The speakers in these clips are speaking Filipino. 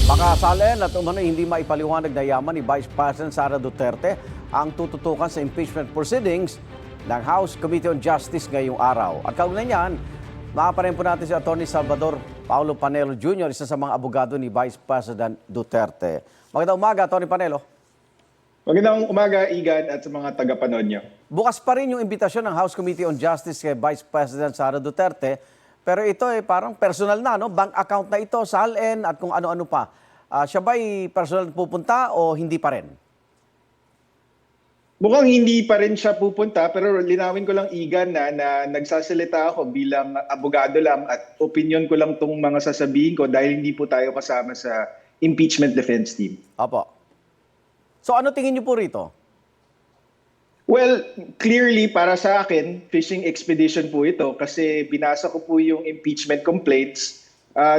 Makasalin at umano hindi maipaliwanag na yaman ni Vice President Sara Duterte ang tututukan sa impeachment proceedings ng House Committee on Justice ngayong araw. At kaugnay niyan, maaparin po natin si Atty. Salvador Paulo Panelo Jr., isa sa mga abogado ni Vice President Duterte. Magandang umaga, Atty. Panelo. Magandang umaga, Igan, at sa mga tagapanood niyo. Bukas pa rin yung imbitasyon ng House Committee on Justice kay Vice President Sara Duterte. Pero ito parang personal na, no? Bank account na ito, SALN at kung ano-ano pa. Siya ba'y personal pupunta o hindi pa rin? Mukhang hindi pa rin siya pupunta, pero linawin ko lang, Igan, na nagsasalita ako bilang abogado lang at opinion ko lang itong mga sasabihin ko dahil hindi po tayo kasama sa impeachment defense team. Opo. So ano tingin niyo po rito? Well, clearly para sa akin, fishing expedition po ito kasi binasa ko po yung impeachment complaints.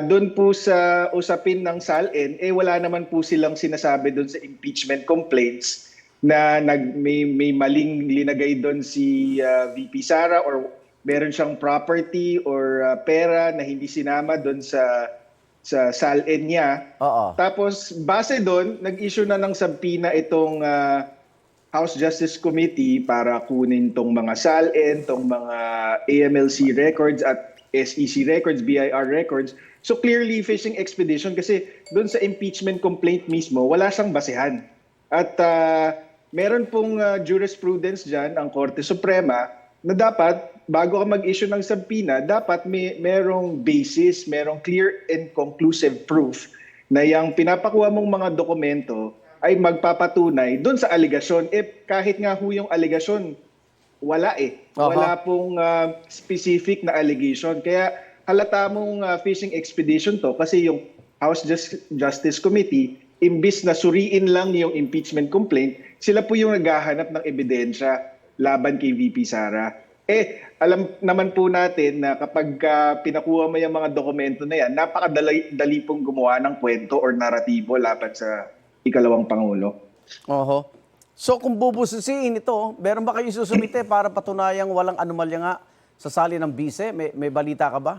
Doon po sa usapin ng SALN, wala naman po silang sinasabi doon sa impeachment complaints na may maling linagay doon si VP Sara or meron siyang property or pera na hindi sinama doon sa SALN niya. Oo. Tapos base doon, nag-issue na ng subpoena itong House Justice Committee para kunin tong mga SALN, tong mga AMLC records at SEC records, BIR records. So clearly fishing expedition kasi doon sa impeachment complaint mismo, wala siyang basehan. At meron pong jurisprudence dyan, ang Korte Suprema, na dapat bago ka mag-issue ng subpoena, dapat merong basis, merong clear and conclusive proof na yung pinapakuha mong mga dokumento ay magpapatunay doon sa aligasyon. Kahit nga ho yung aligasyon, wala Wala pong specific na allegation. Kaya halata mong fishing expedition to kasi yung House Justice Committee, imbis na suriin lang yung impeachment complaint, sila po yung naghahanap ng ebidensya laban kay VP Sara. Alam naman po natin na kapag pinakuha mo yung mga dokumento na yan, napakadali pong gumawa ng kwento or naratibo laban sa ikalawang Pangulo. Oho. So kung bubusisiin ito, meron ba kayo susumite para patunayang walang anomalya nga sa sali ng bise? May balita ka ba?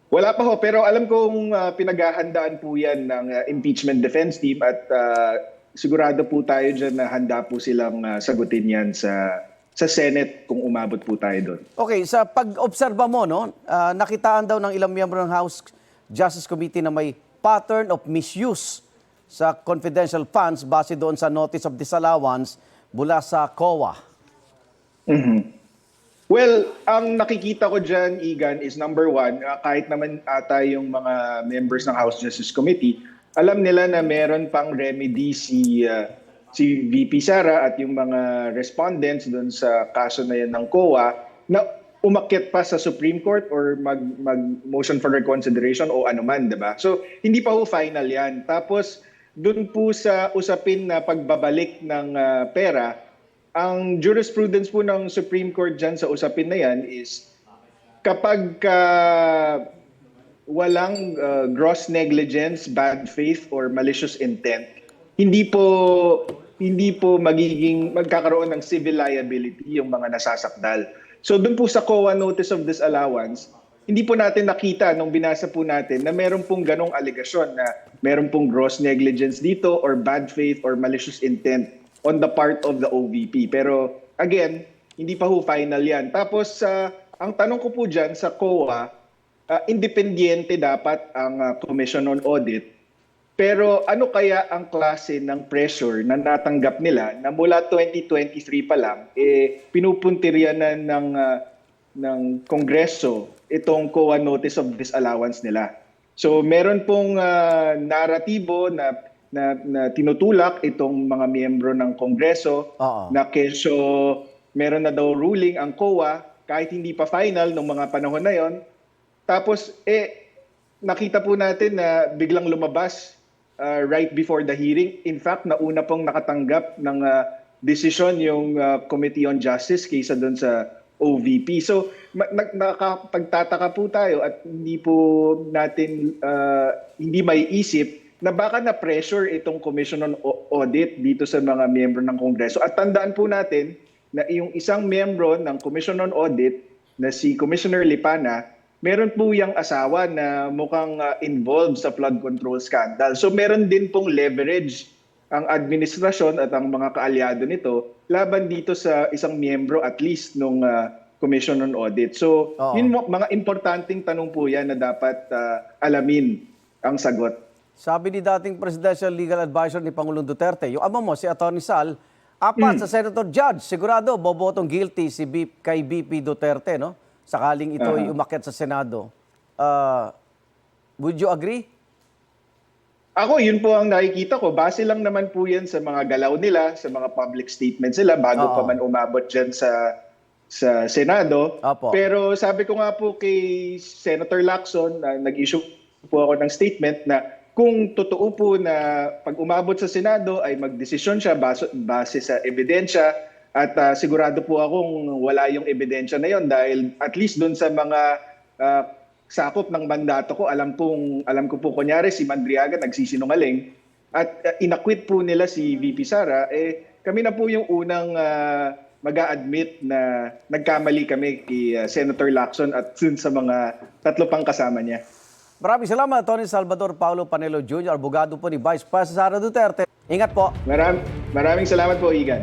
Wala pa ho, pero alam kong pinaghahandaan po yan ng impeachment defense team at sigurado po tayo dyan na handa po silang sagutin yan sa Senate kung umabot po tayo doon. Okay, sa pag-obserba mo, no, nakitaan daw ng ilang miyembro ng House Justice Committee na may pattern of misuse sa confidential funds base doon sa notice of disallowance mula sa COA. Well, ang nakikita ko dyan, Igan, is number one, kahit naman ata yung mga members ng House Justice Committee, alam nila na meron pang remedy si VP Sara at yung mga respondents doon sa kaso na yan ng COA na umakyat pa sa Supreme Court or mag-motion for reconsideration o anuman, diba? So, hindi pa ho final yan. Tapos, dun po sa usapin na pagbabalik ng pera, ang jurisprudence po ng Supreme Court dyan sa usapin na yan is kapag walang gross negligence, bad faith, or malicious intent, hindi po magkakaroon ng civil liability yung mga nasasakdal. So doon po sa COA Notice of Disallowance, hindi po natin nakita nung binasa po natin na meron pong ganong aligasyon na meron pong gross negligence dito or bad faith or malicious intent on the part of the OVP. Pero again, hindi pa ho final yan. Tapos ang tanong ko po dyan sa COA, independiente dapat ang Commission on Audit. Pero ano kaya ang klase ng pressure na natanggap nila na mula 2023 pa lang, pinupuntiryanan ng Kongreso itong COA Notice of Disallowance nila. So meron pong naratibo na tinutulak itong mga miyembro ng Kongreso na keso meron na daw ruling ang COA kahit hindi pa final ng mga panahon na yon. Tapos nakita po natin na biglang lumabas right before the hearing. In fact, nauna pong nakatanggap ng desisyon yung Committee on Justice kaysa doon sa OVP. So, nakapagtataka po tayo at hindi po natin hindi maiisip na baka na-pressure itong Commission on Audit dito sa mga miyembro ng Kongreso. At tandaan po natin na yung isang miyembro ng Commission on Audit na si Commissioner Lipana meron po yung asawa na mukhang involved sa flood control scandal. So meron din pong leverage ang administrasyon at ang mga kaalyado nito laban dito sa isang miyembro at least nung Commission on Audit. So Oo. yun mga importanteng tanong po yan na dapat alamin ang sagot. Sabi ni dating Presidential Legal Advisor ni Pangulong Duterte, yung ama mo, si Atty. Sal, apat sa Senator Judge, sigurado, bobotong guilty si kay BP Duterte, no? Sakaling ito ay umakyat sa Senado. Would you agree? Ako, yun po ang nakikita ko. Base lang naman po yan sa mga galaw nila, sa mga public statements nila bago pa man umabot dyan sa Senado. Apo. Pero sabi ko nga po kay Senator Lacson, nag-issue po ako ng statement na kung totoo po na pag umabot sa Senado ay magdesisyon siya base sa ebidensya at sigurado po akong wala yung ebidensya na yon dahil at least doon sa mga sakop ng mandato ko, alam ko po kunyari si Mandriaga nagsisinungaling at inakwit po nila si VP Sara, kami na po yung unang mag-a-admit na nagkamali kami kay Senator Lacson at dun sa mga tatlo pang kasama niya. Maraming salamat, Tony Salvador Paulo Panelo Jr., abogado po ni Vice President Sara Duterte. Ingat po. Maraming salamat po, Igan.